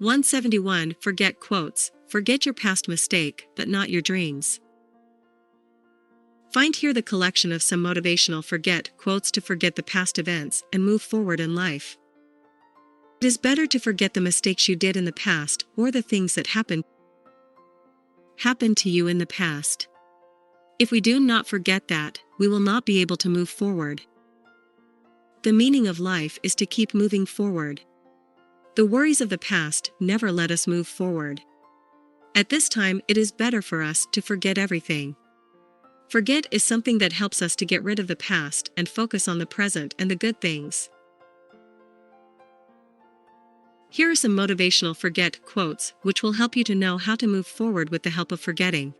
171. Forget quotes. Forget your past mistake, but not your dreams. Find here the collection of some motivational forget quotes to forget the past events and move forward in life. It is better to forget the mistakes you did in the past or the things that happened to you in the past. If we do not forget that, we will not be able to move forward. The meaning of life is to keep moving forward. The worries of the past never let us move forward. At this time, it is better for us to forget everything. Forget is something that helps us to get rid of the past and focus on the present and the good things. Here are some motivational forget quotes which will help you to know how to move forward with the help of forgetting.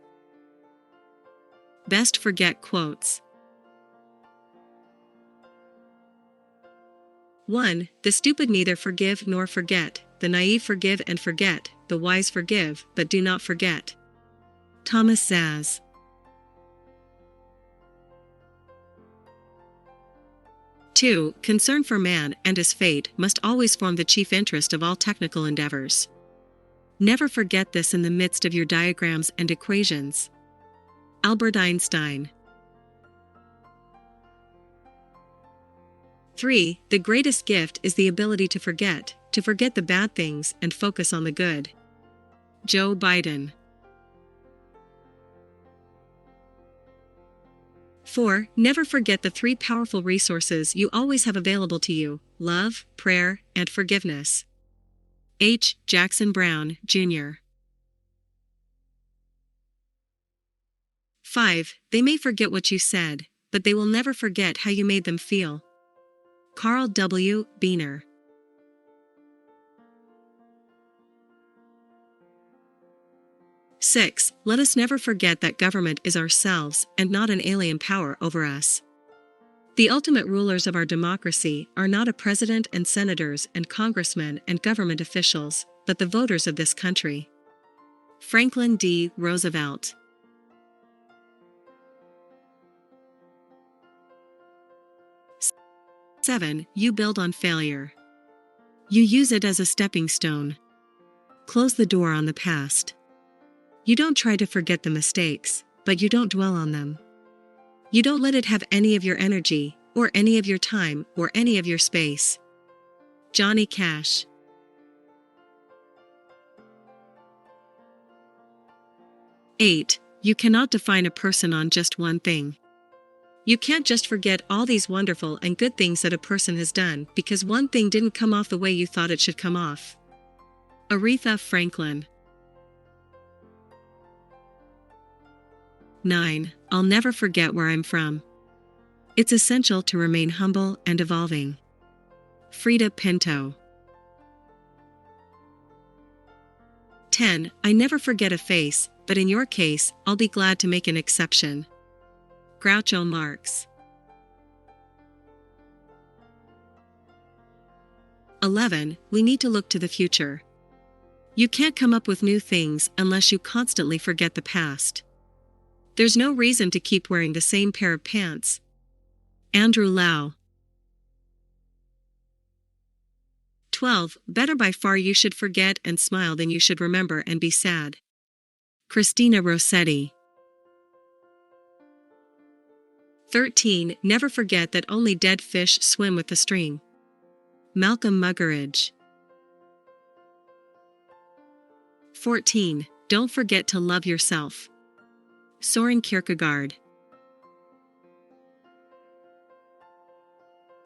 Best forget quotes. 1. The stupid neither forgive nor forget, the naive forgive and forget, the wise forgive but do not forget. Thomas Saz. 2. Concern for man and his fate must always form the chief interest of all technical endeavors. Never forget this in the midst of your diagrams and equations. Albert Einstein. 3. The greatest gift is the ability to forget the bad things and focus on the good. Joe Biden. 4. Never forget the 3 powerful resources you always have available to you: love, prayer, and forgiveness. H. Jackson Brown, Jr. 5. They may forget what you said, but they will never forget how you made them feel. Carl W. Biener. 6. Let us never forget that government is ourselves and not an alien power over us. The ultimate rulers of our democracy are not a president and senators and congressmen and government officials, but the voters of this country. Franklin D. Roosevelt. 7. You build on failure. You use it as a stepping stone. Close the door on the past. You don't try to forget the mistakes, but you don't dwell on them. You don't let it have any of your energy, or any of your time, or any of your space. Johnny Cash. 8. You cannot define a person on just one thing. You can't just forget all these wonderful and good things that a person has done because one thing didn't come off the way you thought it should come off. Aretha Franklin. 9. I'll never forget where I'm from. It's essential to remain humble and evolving. Frida Pinto. 10. I never forget a face, but in your case, I'll be glad to make an exception. Groucho Marx. 11. We need to look to the future. You can't come up with new things unless you constantly forget the past. There's no reason to keep wearing the same pair of pants. Andrew Lau. 12. Better by far you should forget and smile than you should remember and be sad. Christina Rossetti. 13. Never forget that only dead fish swim with the stream. Malcolm Muggeridge. 14. Don't forget to love yourself. Soren Kierkegaard.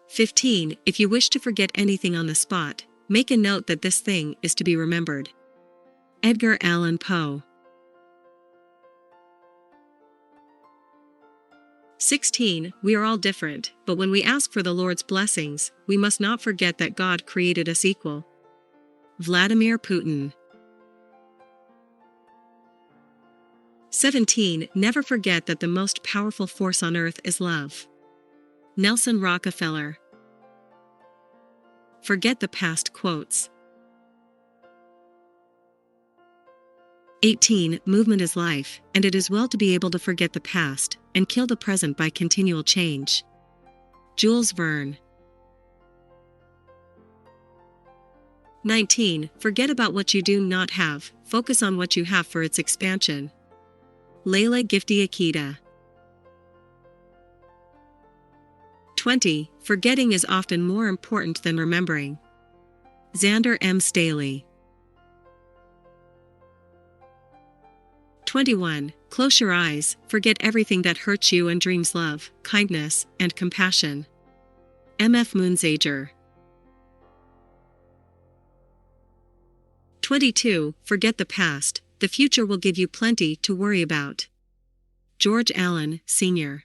15. If you wish to forget anything on the spot, make a note that this thing is to be remembered. Edgar Allan Poe. 16. We are all different, but when we ask for the Lord's blessings, we must not forget that God created us equal. Vladimir Putin. 17. Never forget that the most powerful force on earth is love. Nelson Rockefeller. Forget the past quotes. 18. Movement is life, and it is well to be able to forget the past and kill the present by continual change. Jules Verne. 19. Forget about what you do not have, focus on what you have for its expansion. Layla Gifty Akita. 20. Forgetting is often more important than remembering. Xander M. Staley. 21. Close your eyes, forget everything that hurts you and dreams love, kindness, and compassion. M. F. Moonsager. 22. Forget the past, the future will give you plenty to worry about. George Allen, Sr.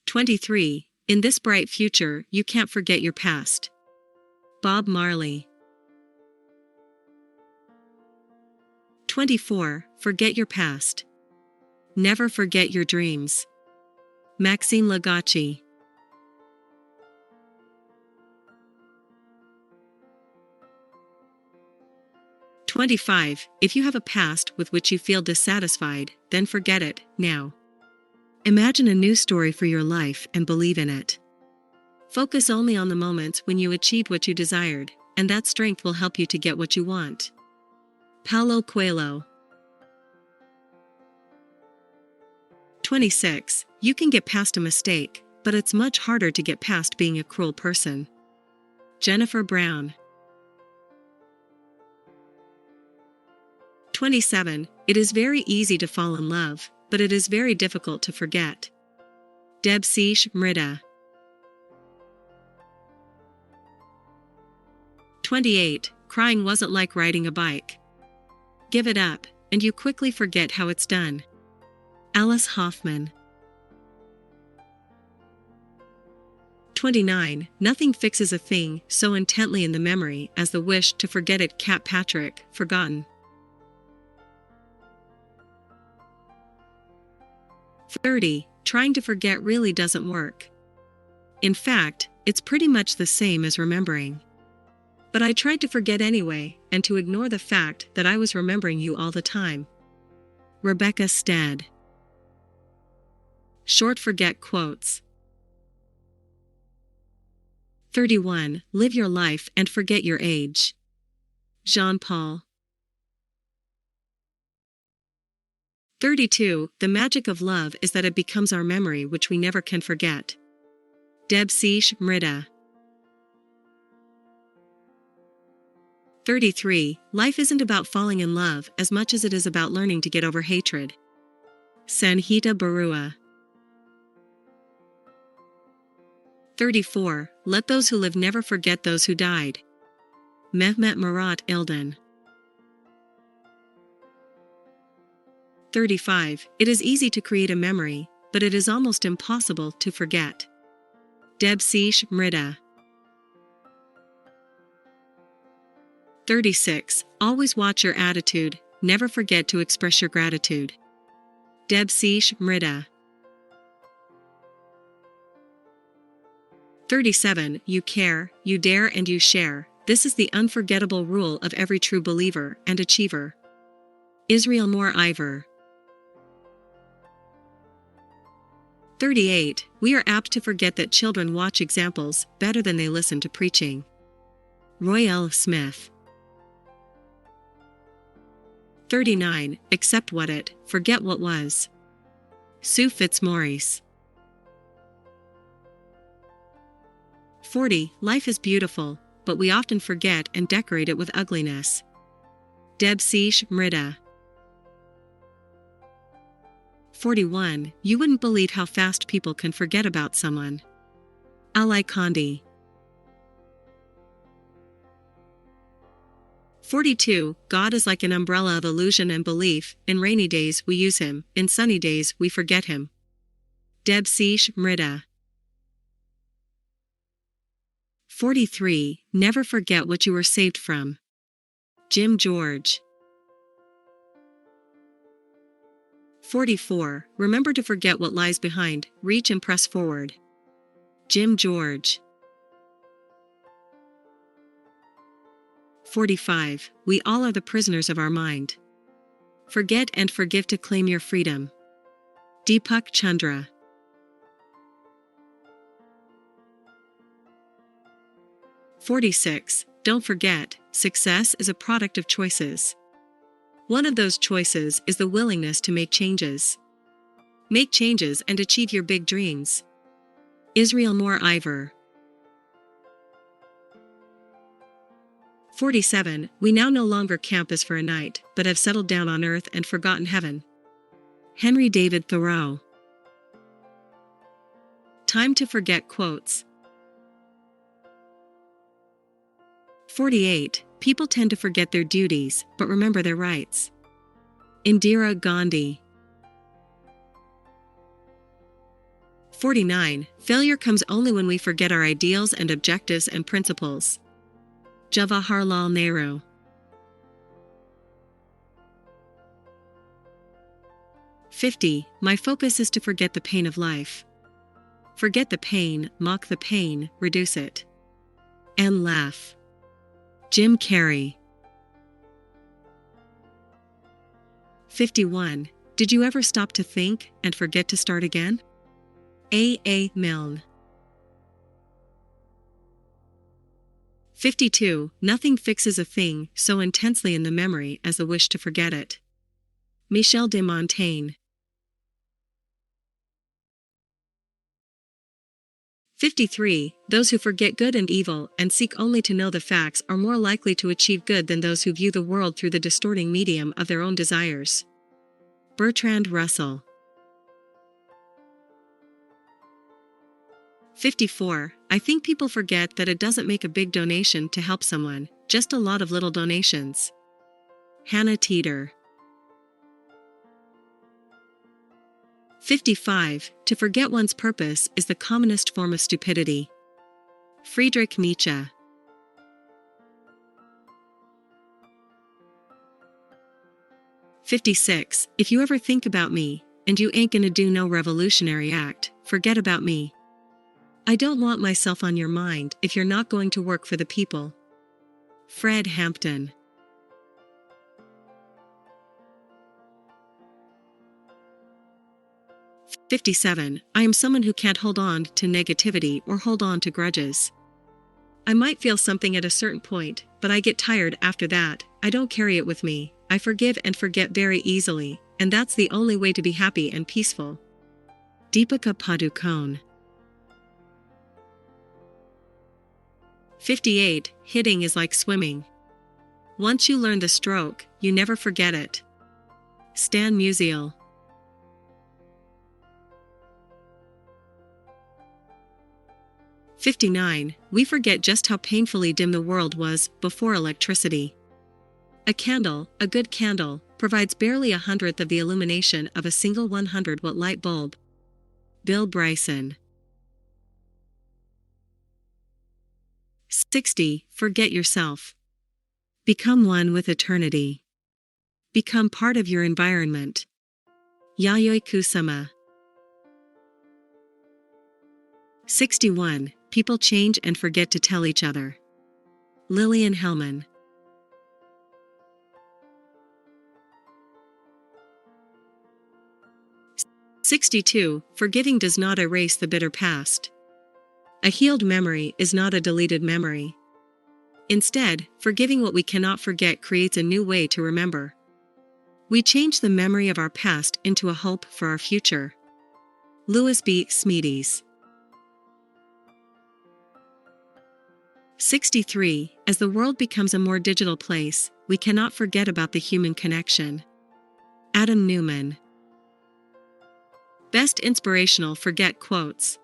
23. In this bright future, you can't forget your past. Bob Marley. 24. Forget your past. Never forget your dreams. Maxine Lagachi. 25. If you have a past with which you feel dissatisfied, then forget it, now. Imagine a new story for your life and believe in it. Focus only on the moments when you achieved what you desired, and that strength will help you to get what you want. Paulo Coelho. 26. You can get past a mistake, but it's much harder to get past being a cruel person. Jennifer Brown. 27. It is very easy to fall in love, but it is very difficult to forget. Debsish Mrida. 28. Crying wasn't like riding a bike. Give it up, and you quickly forget how it's done. Alice Hoffman. 29. Nothing fixes a thing so intently in the memory as the wish to forget it. Cat Patrick, forgotten. 30. Trying to forget really doesn't work. In fact, it's pretty much the same as remembering. But I tried to forget anyway, and to ignore the fact that I was remembering you all the time. Rebecca Stead. Short forget quotes. 31. Live your life and forget your age. Jean Paul. 32. The magic of love is that it becomes our memory which we never can forget. Debsish Mrida. 33. Life isn't about falling in love as much as it is about learning to get over hatred. Sanhita Barua. 34. Let those who live never forget those who died. Mehmet Murat Ilden. 35. It is easy to create a memory, but it is almost impossible to forget. Debsish Mrida. 36. Always watch your attitude, never forget to express your gratitude. Debsish Mrida. 37. You care, you dare and you share. This is the unforgettable rule of every true believer and achiever. Israel Moore Ivor. 38. We are apt to forget that children watch examples better than they listen to preaching. Roy L. Smith. 39. Accept what it, forget what was. Sue Fitzmaurice. 40. Life is beautiful, but we often forget and decorate it with ugliness. Debsish Mrida. 41. You wouldn't believe how fast people can forget about someone. Ali Kondi. 42. God is like an umbrella of illusion and belief. In rainy days we use him, in sunny days we forget him. Debsish Mrida. 43. Never forget what you were saved from. Jim George. 44. Remember to forget what lies behind, reach and press forward. Jim George. 45. We all are the prisoners of our mind. Forget and forgive to claim your freedom. Deepak Chandra. 46. Don't forget, success is a product of choices. One of those choices is the willingness to make changes. Make changes and achieve your big dreams. Israel Moore Ivor. 47. We now no longer camp as for a night, but have settled down on earth and forgotten heaven. Henry David Thoreau. Time to forget quotes. 48. People tend to forget their duties, but remember their rights. Indira Gandhi. 49. Failure comes only when we forget our ideals and objectives and principles. Jawaharlal Nehru. 50. My focus is to forget the pain of life. Forget the pain, mock the pain, reduce it. And laugh. Jim Carrey. 51. Did you ever stop to think and forget to start again? A. Milne. 52. Nothing fixes a thing so intensely in the memory as the wish to forget it. Michel de Montaigne. 53. Those who forget good and evil and seek only to know the facts are more likely to achieve good than those who view the world through the distorting medium of their own desires. Bertrand Russell. 54. I think people forget that it doesn't make a big donation to help someone, just a lot of little donations. Hannah Teeter. 55. To forget one's purpose is the commonest form of stupidity. Friedrich Nietzsche. 56. If you ever think about me, and you ain't gonna do no revolutionary act, forget about me. I don't want myself on your mind if you're not going to work for the people. Fred Hampton. 57. I am someone who can't hold on to negativity or hold on to grudges. I might feel something at a certain point, but I get tired after that. I don't carry it with me. I forgive and forget very easily, and that's the only way to be happy and peaceful. Deepika Padukone. 58. Hitting is like swimming. Once you learn the stroke, you never forget it. Stan Musial. 59. We forget just how painfully dim the world was before electricity. A candle, a good candle, provides barely 1/100th of the illumination of a single 100-watt light bulb. Bill Bryson. 60. Forget yourself. Become one with eternity. Become part of your environment. Yayoi Kusama. 61. People change and forget to tell each other. Lillian Hellman. 62. Forgiving does not erase the bitter past. A healed memory is not a deleted memory. Instead, forgiving what we cannot forget creates a new way to remember. We change the memory of our past into a hope for our future. Louis B. Smedes. 63. As the world becomes a more digital place, we cannot forget about the human connection. Adam Newman. Best inspirational forget quotes.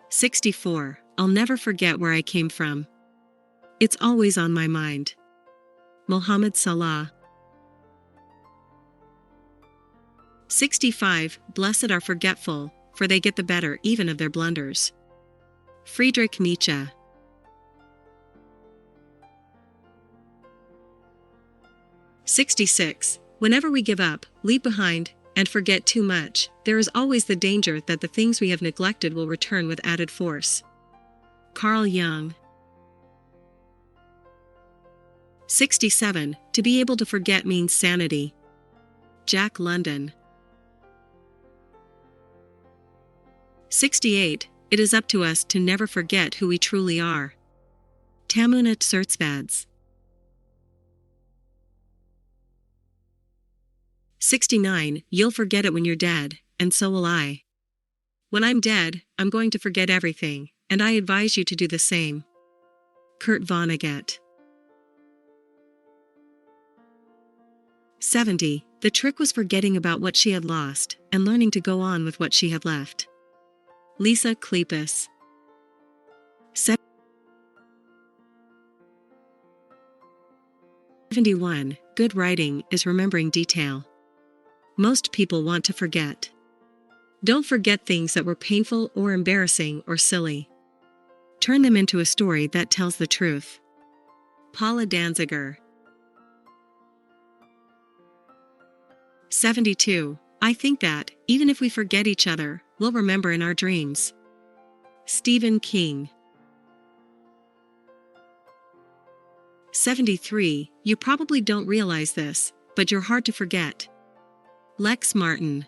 64. I'll never forget where I came from. It's always on my mind. Mohammed Salah. 65. Blessed are forgetful, for they get the better even of their blunders. Friedrich Nietzsche. 66. Whenever we give up, leave behind, and forget too much, there is always the danger that the things we have neglected will return with added force. Carl Jung. 67. To be able to forget means sanity. Jack London. 68. it is up to us to never forget who we truly are. Tamuna Tsurtsvads. 69. You'll forget it when you're dead, and so will I. When I'm dead, I'm going to forget everything, and I advise you to do the same. Kurt Vonnegut. 70. The trick was forgetting about what she had lost, and learning to go on with what she had left. Lisa Kleypas. 71. Good writing is remembering detail. Most people want to forget. Don't forget things that were painful or embarrassing or silly. Turn them into a story that tells the truth. Paula Danziger. 72. I think that, even if we forget each other, we'll remember in our dreams. Stephen King. 73. You probably don't realize this, but you're hard to forget. Lex Martin.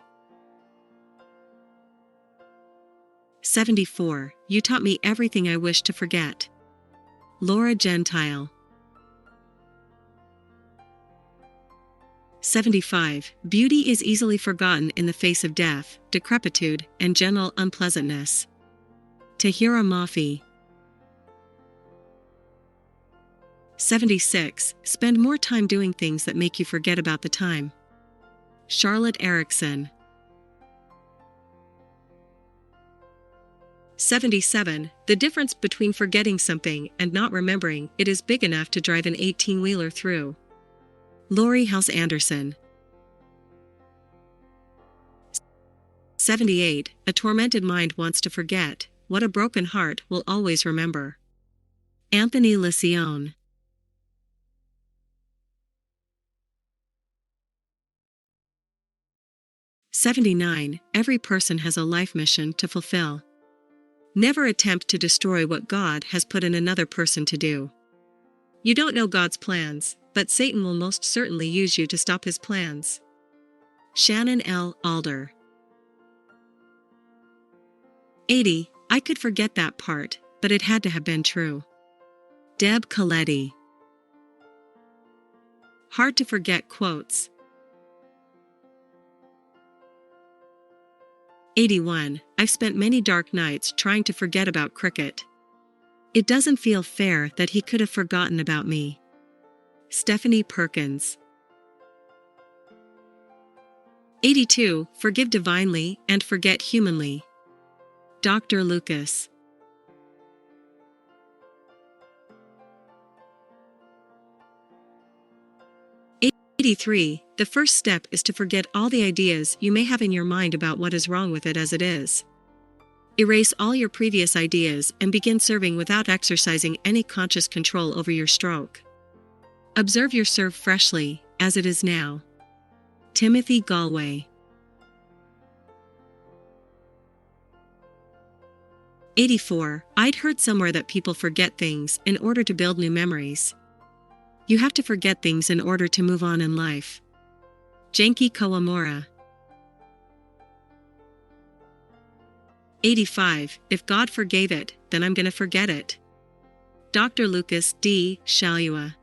74. You taught me everything I wish to forget. Laura Gentile. 75. Beauty is easily forgotten in the face of death, decrepitude, and general unpleasantness. Tahira Mafi. 76. Spend more time doing things that make you forget about the time. Charlotte Erickson. 77. The difference between forgetting something and not remembering it is big enough to drive an 18-wheeler through. Lori House Anderson. 78. A tormented mind wants to forget. What a broken heart will always remember. Anthony Lencioni. 79. Every person has a life mission to fulfill. Never attempt to destroy what God has put in another person to do. You don't know God's plans, but Satan will most certainly use you to stop his plans. Shannon L. Alder. 80. I could forget that part, but it had to have been true. Deb Coletti. Hard to forget quotes. 81. I've spent many dark nights trying to forget about cricket. It doesn't feel fair that he could have forgotten about me. Stephanie Perkins. 82. Forgive divinely and forget humanly. Dr. Lucas. 83. The first step is to forget all the ideas you may have in your mind about what is wrong with it as it is. Erase all your previous ideas and begin serving without exercising any conscious control over your stroke. Observe your serve freshly, as it is now. Timothy Galway. 84. I'd heard somewhere that people forget things in order to build new memories. You have to forget things in order to move on in life. Genki Kawamura. 85. If God forgave it, then I'm gonna forget it. Dr. Lucas D. Shalua.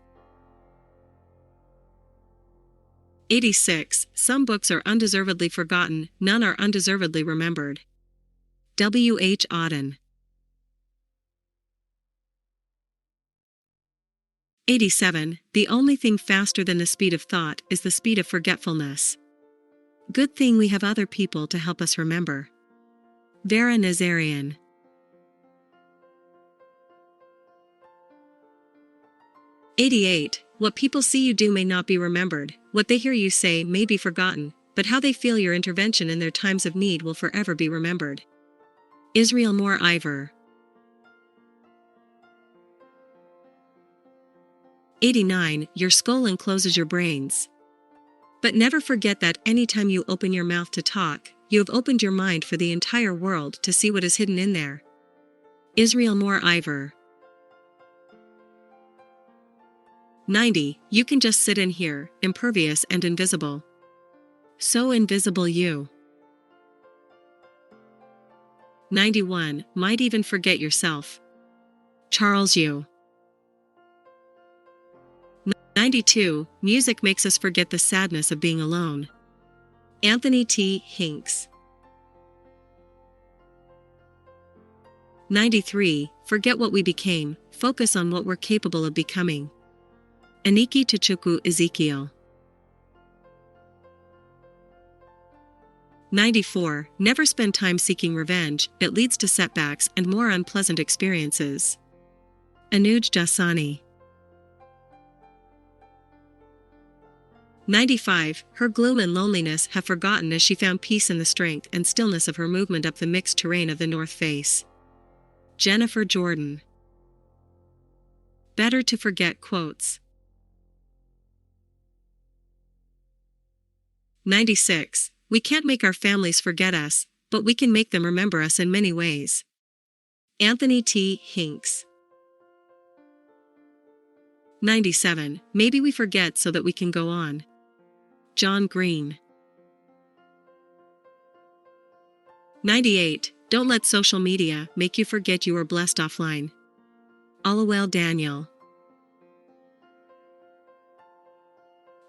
86. Some books are undeservedly forgotten, none are undeservedly remembered. W. H. Auden. 87. The only thing faster than the speed of thought is the speed of forgetfulness. Good thing we have other people to help us remember. Vera Nazarian. 88. What people see you do may not be remembered, what they hear you say may be forgotten, but how they feel your intervention in their times of need will forever be remembered. Israel Moore Ivor. 89. Your skull encloses your brains. But never forget that anytime you open your mouth to talk, you have opened your mind for the entire world to see what is hidden in there. Israel Moore Ivor. 90. You can just sit in here, impervious and invisible. So invisible you. 91. Might even forget yourself. Charles Yu. 92. Music makes us forget the sadness of being alone. Anthony T. Hinks. 93. Forget what we became, focus on what we're capable of becoming. Aniki Tachuku Ezekiel. 94. Never spend time seeking revenge, it leads to setbacks and more unpleasant experiences. Anuj Dasani. 95. Her gloom and loneliness have forgotten as she found peace in the strength and stillness of her movement up the mixed terrain of the North Face. Jennifer Jordan. Better to forget quotes. 96. We can't make our families forget us, but we can make them remember us in many ways. Anthony T. Hinks. 97. Maybe we forget so that we can go on. John Green. 98. Don't let social media make you forget you are blessed offline. Alawel Daniel.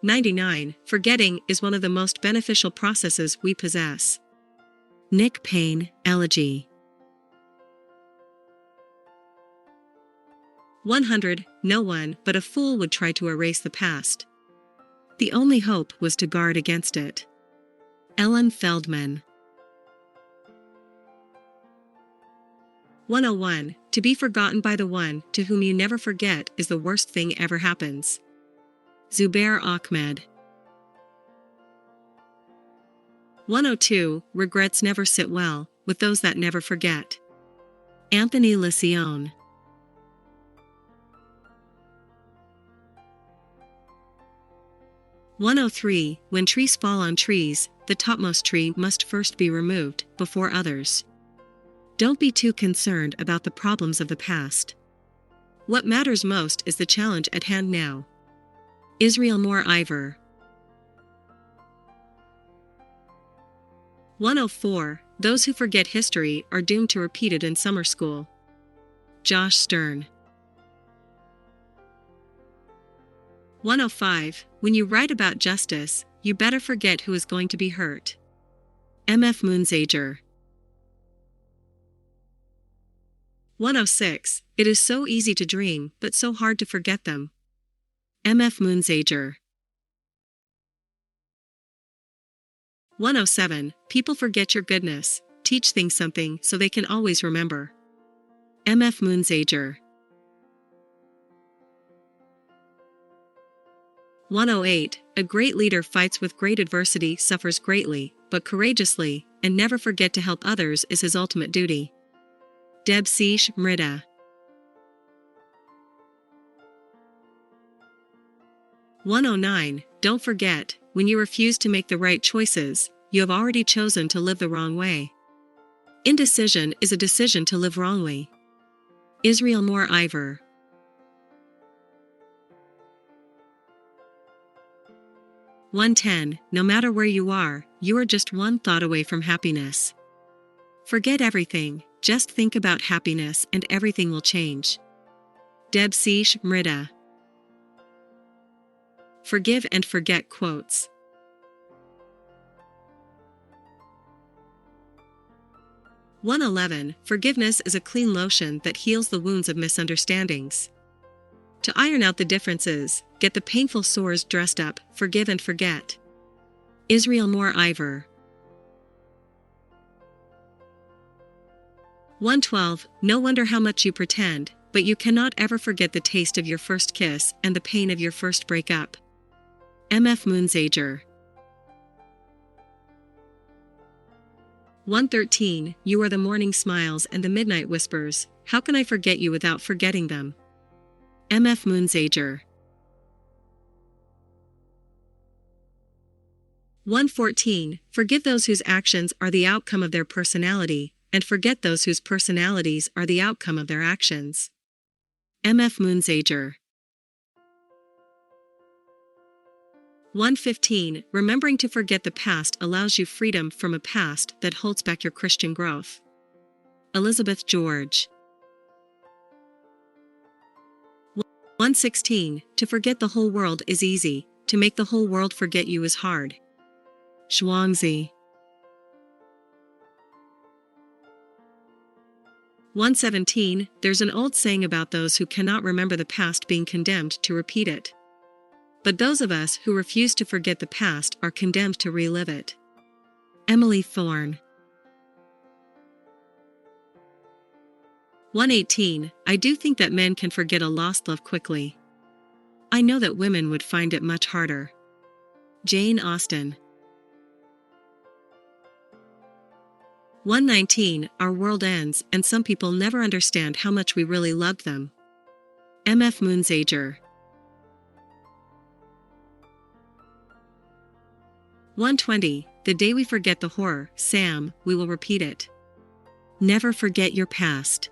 99. Forgetting is one of the most beneficial processes we possess. Nick Payne, Elegy. 100. No one but a fool would try to erase the past. The only hope was to guard against it. Ellen Feldman. 101. To be forgotten by the one to whom you never forget is the worst thing ever happens. Zubair Ahmed. 102. Regrets never sit well with those that never forget. Anthony Lencioni. 103. When trees fall on trees, the topmost tree must first be removed, before others. Don't be too concerned about the problems of the past. What matters most is the challenge at hand now. Israel Moore Ivor. 104. Those who forget history are doomed to repeat it in summer school. Josh Stern. 105. When you write about justice, you better forget who is going to be hurt. M.F. Moonsager. 106. It is so easy to dream, but so hard to forget them. M.F. Moonsager. 107. People forget your goodness. Teach things something so they can always remember. M.F. Moonsager. 108. A great leader fights with great adversity, suffers greatly, but courageously, and never forget to help others is his ultimate duty. Debsish Mrida. 109. Don't forget, when you refuse to make the right choices, you have already chosen to live the wrong way. Indecision is a decision to live wrongly. Israel Moore Ivor. 110. No matter where you are just one thought away from happiness. Forget everything, just think about happiness and everything will change. Debsish Mrida. Forgive and forget quotes. 111. Forgiveness is a clean lotion that heals the wounds of misunderstandings. To iron out the differences, get the painful sores dressed up, forgive and forget. Israel Moore Ivor. 112. No wonder how much you pretend, but you cannot ever forget the taste of your first kiss and the pain of your first breakup. M.F. Moonsager. 113. You are the morning smiles and the midnight whispers, how can I forget you without forgetting them? M.F. Moonsager. 114. Forgive those whose actions are the outcome of their personality, and forget those whose personalities are the outcome of their actions. M.F. Moonsager. 115. Remembering to forget the past allows you freedom from a past that holds back your Christian growth. Elizabeth George. 116. To forget the whole world is easy, to make the whole world forget you is hard. Zhuangzi. 117. There's an old saying about those who cannot remember the past being condemned to repeat it. But those of us who refuse to forget the past are condemned to relive it. Emily Thorne. 118. I do think that men can forget a lost love quickly. I know that women would find it much harder. Jane Austen. 119. Our world ends, and some people never understand how much we really loved them. M.F. Moonsager. 120. The day we forget the horror, Sam, we will repeat it. Never forget your past.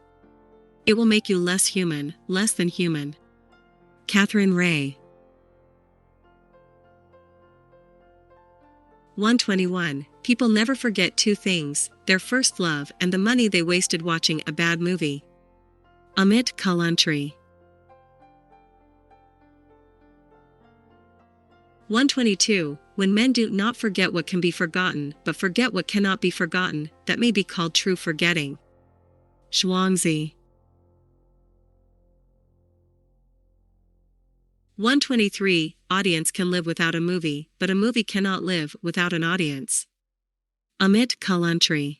It will make you less human, less than human. Catherine Ray. 121. People never forget two things, their first love and the money they wasted watching a bad movie. Amit Kalantri. 122. When men do not forget what can be forgotten, but forget what cannot be forgotten, that may be called true forgetting. Zhuangzi. 123. Audience can live without a movie, but a movie cannot live without an audience. Amit Kalantri.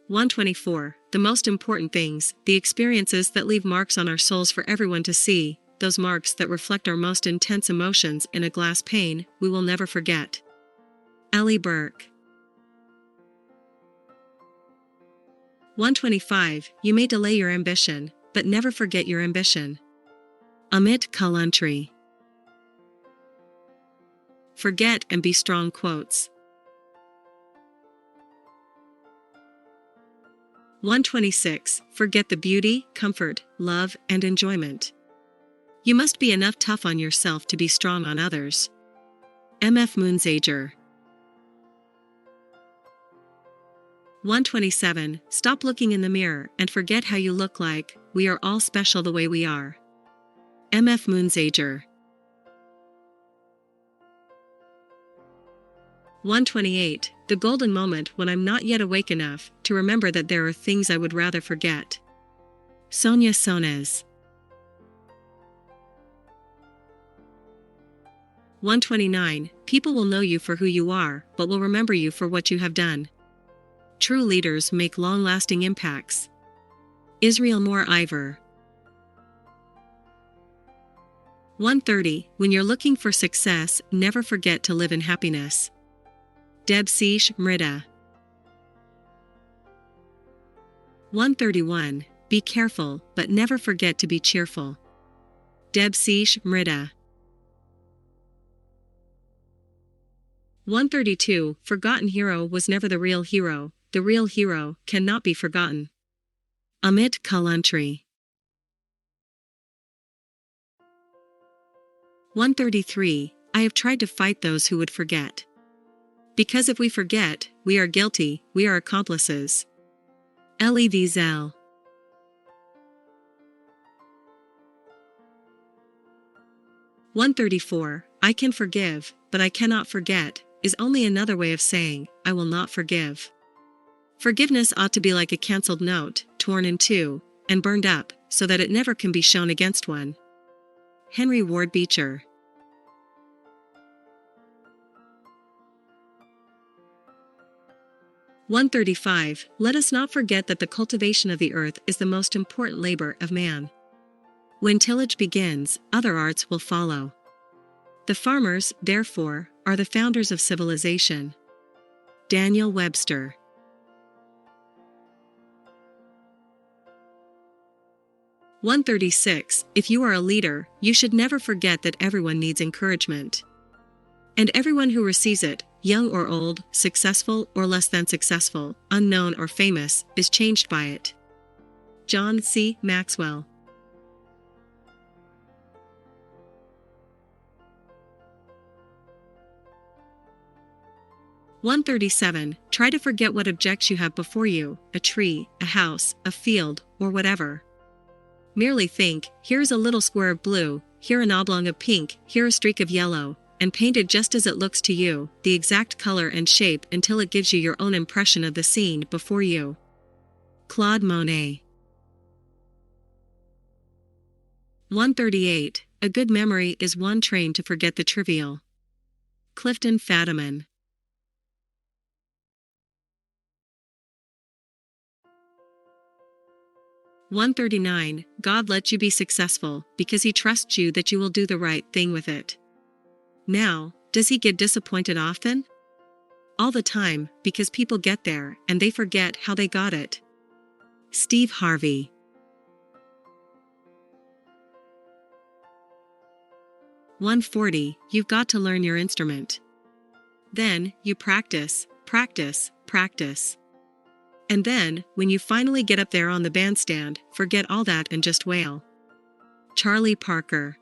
124. The most important things, the experiences that leave marks on our souls for everyone to see, those marks that reflect our most intense emotions in a glass pane, we will never forget. Ellie Burke. 125. You may delay your ambition, but never forget your ambition. Amit Kalantri. Forget and be strong quotes. 126. Forget the beauty, comfort, love, and enjoyment. You must be enough tough on yourself to be strong on others. M.F. Moonsager. 127. Stop looking in the mirror and forget how you look like, we are all special the way we are. M.F. Moonsager. 128. The golden moment when I'm not yet awake enough to remember that there are things I would rather forget. Sonia Sones. 129. People will know you for who you are, but will remember you for what you have done. True leaders make long-lasting impacts. Israel Moore Ivor. 130. When you're looking for success, never forget to live in happiness. Debsish Mrida. 131. Be careful, but never forget to be cheerful. Debsish Mrida. 132. Forgotten hero was never the real hero. The real hero cannot be forgotten. Amit Kalantri. 133. I have tried to fight those who would forget. Because if we forget, we are guilty, we are accomplices. Elie Wiesel. 134. I can forgive, but I cannot forget, is only another way of saying, I will not forgive. Forgiveness ought to be like a cancelled note, torn in two, and burned up, so that it never can be shown against one. Henry Ward Beecher. 135. Let us not forget that the cultivation of the earth is the most important labor of man. When tillage begins, other arts will follow. The farmers, therefore, are the founders of civilization. Daniel Webster. 136. If you are a leader, you should never forget that everyone needs encouragement. And everyone who receives it, young or old, successful or less than successful, unknown or famous, is changed by it. John C. Maxwell. 137. Try to forget what objects you have before you, a tree, a house, a field, or whatever. Merely think, here is a little square of blue, here an oblong of pink, here a streak of yellow, and paint it just as it looks to you, the exact color and shape until it gives you your own impression of the scene before you. Claude Monet. 138. A good memory is one trained to forget the trivial. Clifton Fadiman. 139. God lets you be successful because He trusts you that you will do the right thing with it. Now, does He get disappointed often? All the time, because people get there and they forget how they got it. Steve Harvey. 140. You've got to learn your instrument. Then, you practice, practice, practice. And then, when you finally get up there on the bandstand, forget all that and just wail. Charlie Parker.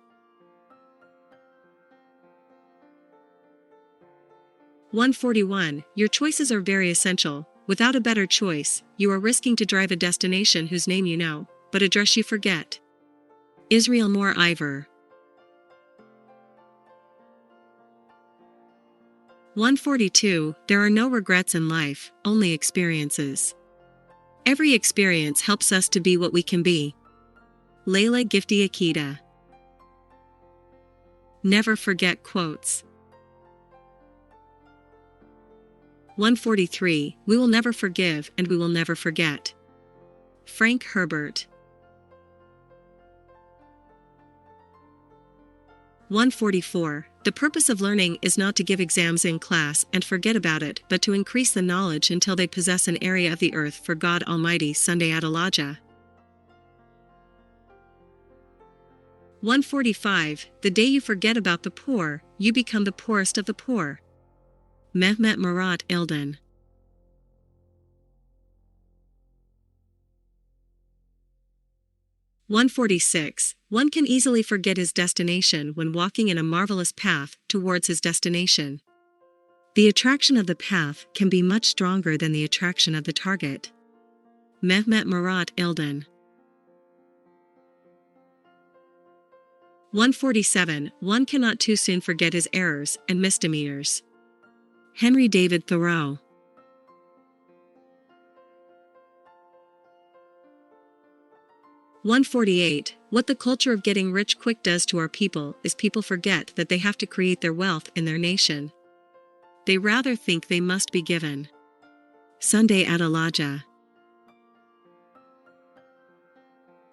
141. Your choices are very essential. Without a better choice, you are risking to drive a destination whose name you know, but address you forget. Israel Moore Ivor. 142. There are no regrets in life, only experiences. Every experience helps us to be what we can be. Layla Gifty Akita. Never forget quotes. 143. We will never forgive and we will never forget. Frank Herbert. 144. The purpose of learning is not to give exams in class and forget about it, but to increase the knowledge until they possess an area of the earth for God Almighty. Sunday Adalaja. 145. The day you forget about the poor, you become the poorest of the poor. Mehmet Murat Ilden. 146. One can easily forget his destination when walking in a marvelous path towards his destination. The attraction of the path can be much stronger than the attraction of the target. Mehmet Murat Ilden. 147. One cannot too soon forget his errors and misdemeanors. Henry David Thoreau. 148. What the culture of getting rich quick does to our people is people forget that they have to create their wealth in their nation. They rather think they must be given. Sunday Adalaja.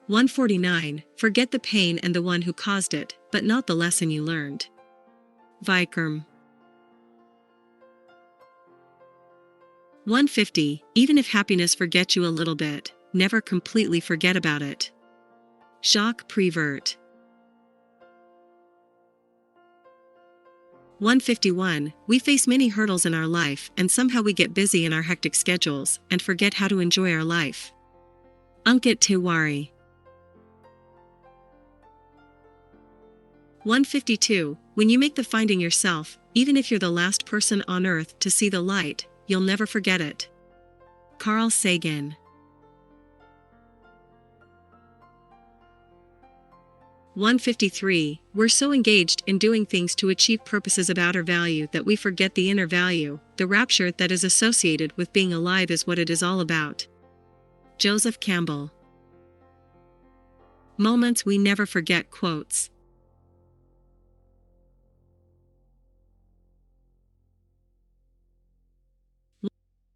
149. Forget the pain and the one who caused it, but not the lesson you learned. Vikram. 150. Even if happiness forgets you a little bit, never completely forget about it. Jacques Prévert. 151. We face many hurdles in our life and somehow we get busy in our hectic schedules and forget how to enjoy our life. Ankit Tiwari. 152. When you make the finding yourself, even if you're the last person on earth to see the light, you'll never forget it. Carl Sagan. 153. We're so engaged in doing things to achieve purposes of outer value that we forget the inner value, the rapture that is associated with being alive is what it is all about. Joseph Campbell. Moments we never forget quotes.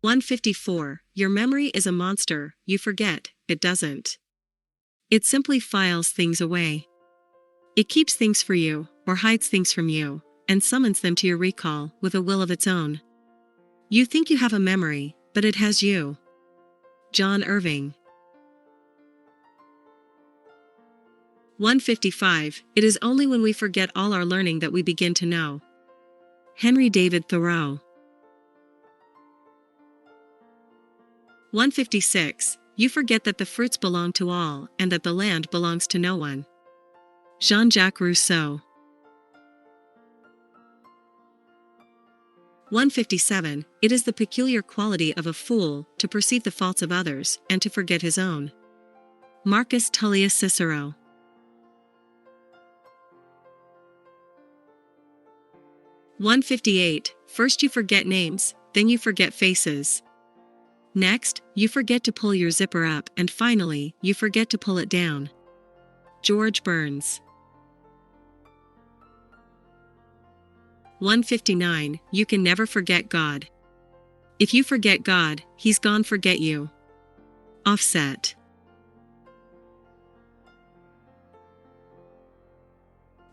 154. Your memory is a monster, you forget, it doesn't. It simply files things away. It keeps things for you, or hides things from you, and summons them to your recall with a will of its own. You think you have a memory, but it has you. John Irving. 155. It is only when we forget all our learning that we begin to know. Henry David Thoreau. 156. You forget that the fruits belong to all and that the land belongs to no one. Jean-Jacques Rousseau. 157. It is the peculiar quality of a fool to perceive the faults of others and to forget his own. Marcus Tullius Cicero. 158. First you forget names, then you forget faces. Next, you forget to pull your zipper up, and finally, you forget to pull it down. George Burns. 159. You can never forget God. If you forget God, He's gone forget you. Offset.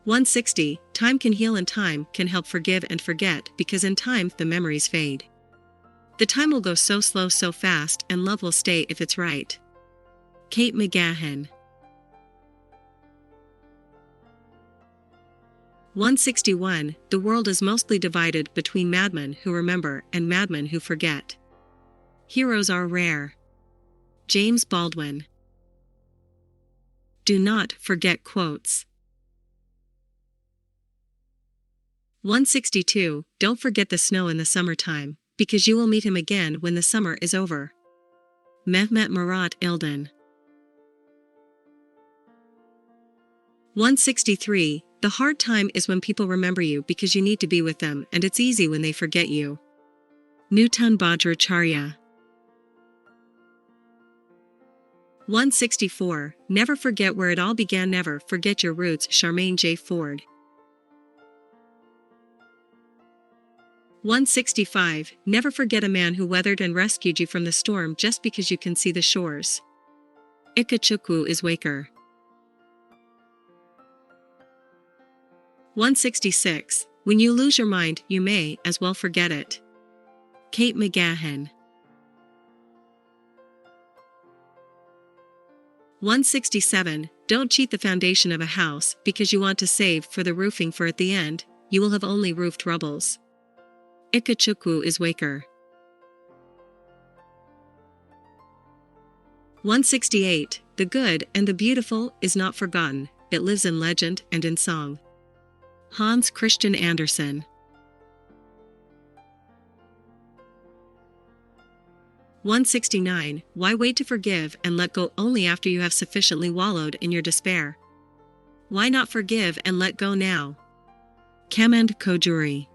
160. Time can heal and time can help forgive and forget, because in time the memories fade. The time will go so slow so fast, and love will stay if it's right. Kate McGahan. 161. The world is mostly divided between madmen who remember and madmen who forget. Heroes are rare. James Baldwin. Do not forget quotes. 162. Don't forget the snow in the summertime, because you will meet him again when the summer is over. Mehmet Murat Ilden. 163. The hard time is when people remember you because you need to be with them, and it's easy when they forget you. Nutan Bajracharya. 164. Never forget where it all began. Never forget your roots. Charmaine J. Ford. 165. Never forget a man who weathered and rescued you from the storm just because you can see the shores. Ikechukwu Iswaker. 166. When you lose your mind, you may as well forget it. Kate McGahan. 167. Don't cheat the foundation of a house because you want to save for the roofing, for at the end, you will have only roofed rubbles. Ikechukwu Iswaker. 168. The good and the beautiful is not forgotten, it lives in legend and in song. Hans Christian Andersen. 169. Why wait to forgive and let go only after you have sufficiently wallowed in your despair? Why not forgive and let go now? Kamand Kojuri.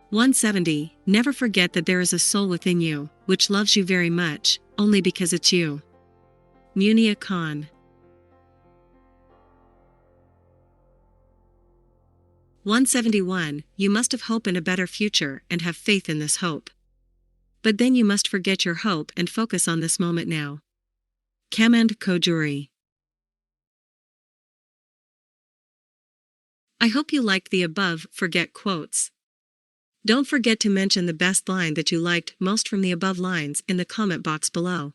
170. Never forget that there is a soul within you, which loves you very much, only because it's you. Munia Khan. 171. You must have hope in a better future and have faith in this hope. But then you must forget your hope and focus on this moment now. Kamand Kojuri. I hope you liked the above forget quotes. Don't forget to mention the best line that you liked most from the above lines in the comment box below.